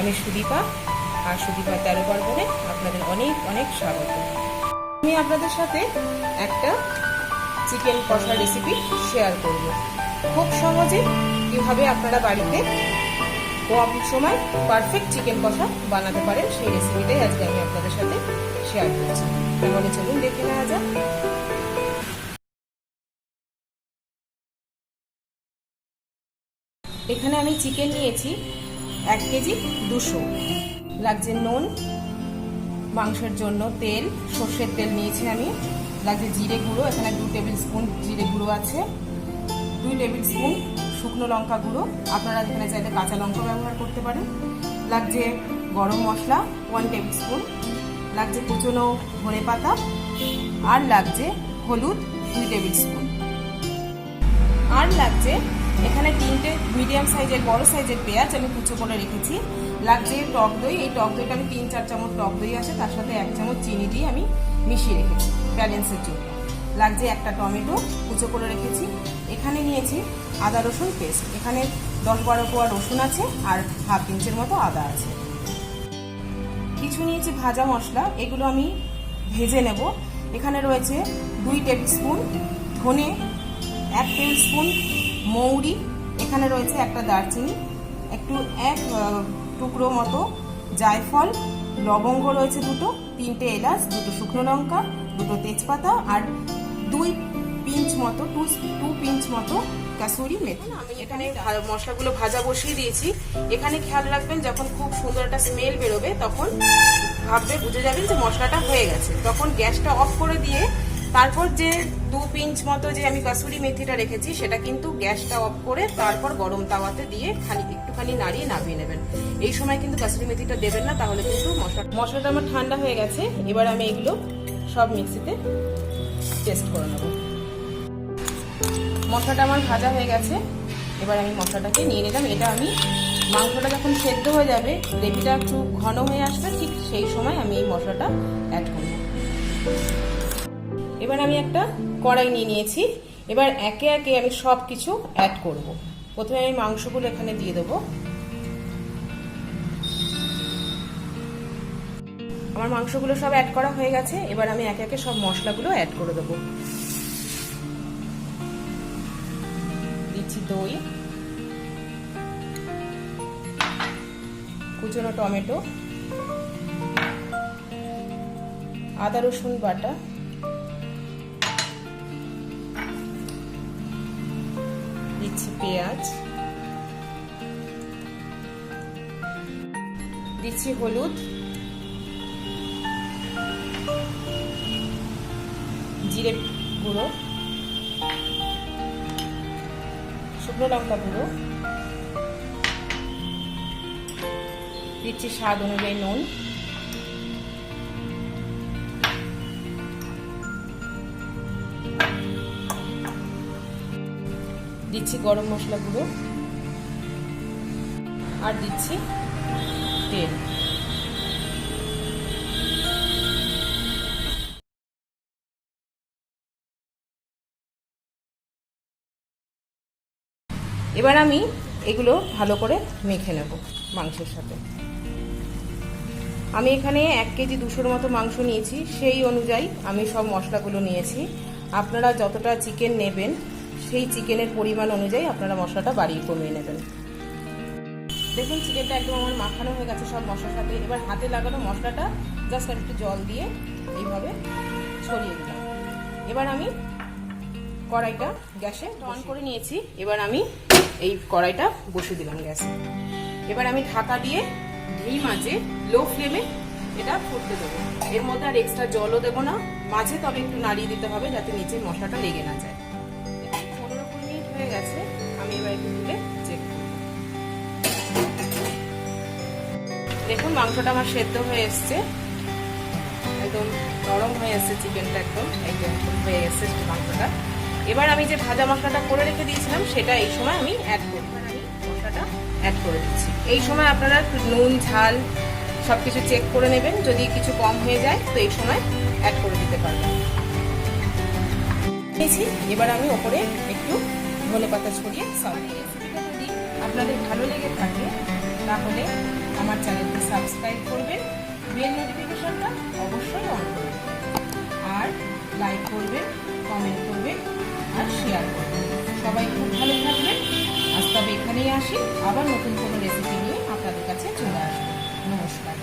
আমি সুদীপা, আর সুদীপা তেরো পার্বণে আপনাদের অনেক অনেক স্বাগত। আমি আপনাদের সাথে একটা চিকেন কষা রেসিপি শেয়ার করব। খুব সহজে কীভাবে আপনারা বাড়িতে কম সময় পারফেক্ট চিকেন কষা বানাতে পারেন সেই রেসিপিটাই আজকে আমি আপনাদের সাথে শেয়ার করছি। তাহলে চলুন দেখে নেওয়া যাক। এখানে আমি চিকেন নিয়েছি 1 কেজি 200, লাগছে নুন, মাংসের জন্য তেল, সর্ষের তেল নিয়েছি আমি, লাগছে জিরে গুঁড়ো, এখানে 2 টেবিল স্পুন জিরে গুঁড়ো আছে, 2 টেবিল স্পুন শুকনো লঙ্কা গুঁড়ো, আপনারা এখানে চাইলে কাঁচা লঙ্কা ব্যবহার করতে পারেন, লাগছে গরম মশলা 1 টেবিল স্পুন, লাগছে কুচনো ধনে পাতা, আর লাগছে হলুদ 2 টেবিল স্পুন, আর লাগছে এখানে 3টে মিডিয়াম সাইজের বড় সাইজের পেঁয়াজ আমি কুচো করে রেখেছি, লাগছে টক দই, এই টক দইটা আমি 3-4 চামচ টক দই আছে, তার সাথে 1 চামচ চিনি দিয়ে আমি মিশিয়ে রেখেছি ব্যালেন্সের জন্য, লাগছে একটা টমেটো কুচো করে রেখেছি, এখানে নিয়েছি আদা রসুন পেস্ট, এখানে 10-12 কোয়া রসুন আছে আর হাফ ইঞ্চের মতো আদা আছে, কিছু নিয়েছি ভাজা মশলা, এগুলো আমি ভেজে নেব। এখানে রয়েছে 2 টেবিল স্পুন ধনে, 1 টেবিল স্পুন মৌরি, এখানে রয়েছে একটা দারচিনি, একটু 1 টুকরো মতো জায়ফল, লবঙ্গ রয়েছে 2টো, 3টে এলাচ, 2টো শুকনো লঙ্কা, 2টো তেজপাতা, আর 2 পিঞ্চ মতো 2 পিঞ্চ মতো কাসুরি মেথি। আমি এখানে মশলাগুলো ভাজা বসিয়ে দিয়েছি। এখানে খেয়াল রাখবেন, যখন খুব সুন্দর একটা স্মেল বেরোবে তখন বুঝে যাবেন যে মশলাটা হয়ে গেছে, তখন গ্যাসটা অফ করে দিয়ে তারপর যে 2 পিঞ্চ মতো যে আমি কাসুরি মেথিটা রেখেছি সেটা কিন্তু গ্যাসটা অফ করে তারপর গরম তাওয়াতে দিয়ে একটুখানি নাড়িয়ে নামিয়ে নেবেন। এই সময় কিন্তু কাসুরি মেথিটা দেবেন না, তাহলে কিন্তু মশলাটা আমার ঠান্ডা হয়ে গেছে। এবার আমি এগুলো সব মিক্সিতে পেস্ট করে নেব। মশলাটা আমার ভাজা হয়ে গেছে, এবার আমি মশলাটাকে নিয়ে নিলাম। এটা আমি মাংসটা যখন সেদ্ধ হয়ে যাবে, গ্রেভিটা একটু ঘন হয়ে আসবে, ঠিক সেই সময় আমি এই মশলাটা অ্যাড করব। এবার আমি একটা কড়াই নিয়ে নিয়েছি, এবার একে একে আমি সব কিছু অ্যাড করব। প্রথমে আমি মাংসগুলো এখানে দিয়ে দেবো। আমার মাংসগুলো সব অ্যাড করা হয়ে গেছে, এবার আমি একে একে সব মশলাগুলো অ্যাড করে দেবো। দিচ্ছি দই, কুচনো টমেটো, আদা রসুন বাটা, দিচ্ছি পেঁয়াজ, দিচ্ছি হলুদ, জিরে গুঁড়ো, শুকনো লঙ্কা গুঁড়ো, দিচ্ছি স্বাদ অনুযায়ী নুন, দিচ্ছি গরম মশলা গুঁড়ো, আর দিচ্ছি তেল। এবার আমি এগুলো ভালো করে মেখে নেব মাংসের সাথে। আমি এখানে 1 কেজি 200-র মতো মাংস নিয়েছি, সেই অনুযায়ী আমি সব মশলাগুলো নিয়েছি। আপনারা যতটা চিকেন নেবেন সেই চিকেনের পরিমাণ অনুযায়ী আপনারা মশলাটা বাড়িয়ে কমিয়ে নেবেন। দেখুন চিকেনটা একদম আমার মাখানো হয়ে গেছে সব মশলার সাথে। এবার হাতে লাগানো মশলাটা জাস্ট একটু জল দিয়ে এইভাবে ছড়িয়ে দিলাম। এবার আমি কড়াইটা গ্যাসে অন করে নিয়েছি, এবার আমি এই কড়াইটা বসিয়ে দিলাম গ্যাসে। এবার আমি ঢাকা দিয়ে ধিম আঁচে লো ফ্লেমে এটা ফুটতে দেবো। এর মধ্যে আর এক্সট্রা জলও দেবো না, মাঝে তবে একটু নাড়িয়ে দিতে হবে যাতে নিচে মশলাটা লেগে না যায়। 15-20 মিনিট হয়ে গেছে, আমি এবার একটু তুলে চেক করব। দেখুন মাংসটা আমার সেদ্ধ হয়ে এসছে, একদম নরম হয়ে এসছে চিকেনটা, একদম হয়ে এসছে মাংসটা। এবার আমি যে ভাজা মশলাটা করে রেখে দিয়েছিলাম সেটা এই সময় আমি অ্যাড করব। আমি মশলাটা অ্যাড করে দিচ্ছি। এই সময় আপনারা নুন ঝাল সবকিছু চেক করে নেবেন, যদি কিছু কম হয়ে যায় তো এই সময় অ্যাড করে দিতে পারবেন। এবার আমি ওপরে একটু ধনেপাতা ছড়িয়ে সার্ভ করব। রেসিপিটা যদি আপনাদের ভালো লেগে থাকে তাহলে আমার চ্যানেলটি সাবস্ক্রাইব করবেন, বেল নোটিফিকেশনটা অবশ্যই অন করবেন, আর লাইক করবেন, কমেন্ট করবেন আর শেয়ার করবেন। সবাই খুব ভালো থাকবেন। আজ তবে এখানেই আসি, আবার নতুন কোনো রেসিপি নিয়ে আপনাদের কাছে চলে আসবো। নমস্কার।